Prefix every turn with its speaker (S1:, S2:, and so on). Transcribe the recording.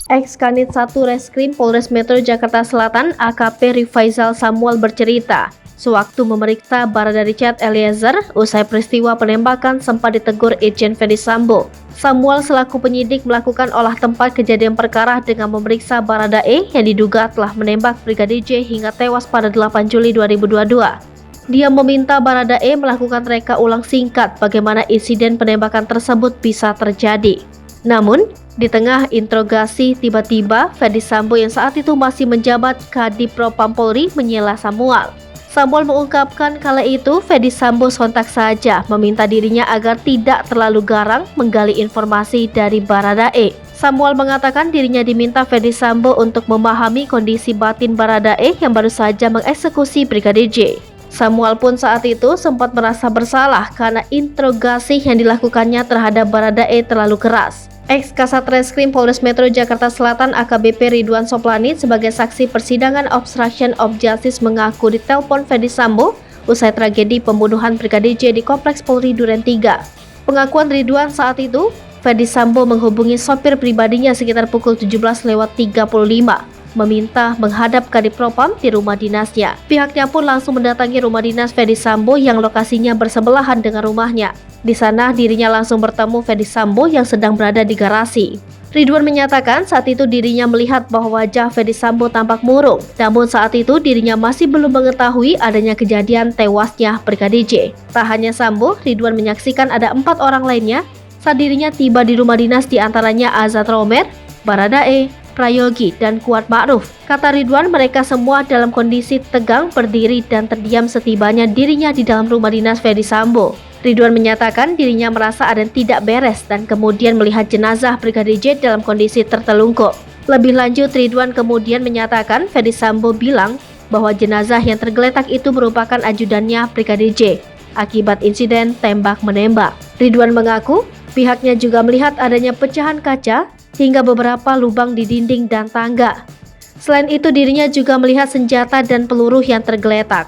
S1: Ex-Kanit 1 Reskrim Polres Metro Jakarta Selatan AKP Rifaizal Samuel bercerita, sewaktu memeriksa Barada Richard Eliezer usai peristiwa penembakan sempat ditegur Irjen Ferdy Sambo. Samuel selaku penyidik melakukan olah tempat kejadian perkara dengan memeriksa Barada E yang diduga telah menembak Brigadir J hingga tewas pada 8 Juli 2022. Dia meminta Barada E melakukan reka ulang singkat bagaimana insiden penembakan tersebut bisa terjadi. Namun, di tengah interogasi tiba-tiba Ferdy Sambo yang saat itu masih menjabat Kadif Propam Polri menyela Samuel. Samuel mengungkapkan kala itu Ferdy Sambo sontak saja meminta dirinya agar tidak terlalu garang menggali informasi dari Barada E. Samuel mengatakan dirinya diminta Ferdy Sambo untuk memahami kondisi batin Barada E yang baru saja mengeksekusi Brigadir J. Samuel pun saat itu sempat merasa bersalah karena interogasi yang dilakukannya terhadap Barada E terlalu keras. Ex-Kasat Reskrim Polres Metro Jakarta Selatan AKBP Ridwan Soplani sebagai saksi persidangan obstruction of justice mengaku ditelepon Ferdy Sambo usai tragedi pembunuhan Brigadir J di Kompleks Polri Duren 3. Pengakuan Ridwan saat itu, Ferdy Sambo menghubungi sopir pribadinya sekitar pukul 17.35, meminta menghadap Kadif Propam di rumah dinasnya. Pihaknya pun langsung mendatangi rumah dinas Ferdy Sambo yang lokasinya bersebelahan dengan rumahnya. Di sana dirinya langsung bertemu Ferdy Sambo yang sedang berada di garasi. Ridwan menyatakan saat itu dirinya melihat bahwa wajah Ferdy Sambo tampak murung. Namun saat itu dirinya masih belum mengetahui adanya kejadian tewasnya Brigadir J. Tak hanya Sambo, Ridwan menyaksikan ada 4 orang lainnya saat dirinya tiba di rumah dinas, di antaranya Azad Romer, Barada E, Prayogi, dan Kuat Ma'ruf. Kata Ridwan, mereka semua dalam kondisi tegang, berdiri dan terdiam setibanya dirinya di dalam rumah dinas Ferdy Sambo. Ridwan menyatakan dirinya merasa ada yang tidak beres dan kemudian melihat jenazah Brigadir J dalam kondisi tertelungkup. Lebih lanjut, Ridwan kemudian menyatakan Ferdy Sambo bilang bahwa jenazah yang tergeletak itu merupakan ajudannya Brigadir J akibat insiden tembak-menembak. Ridwan mengaku pihaknya juga melihat adanya pecahan kaca hingga beberapa lubang di dinding dan tangga. Selain itu, dirinya juga melihat senjata dan peluru yang tergeletak.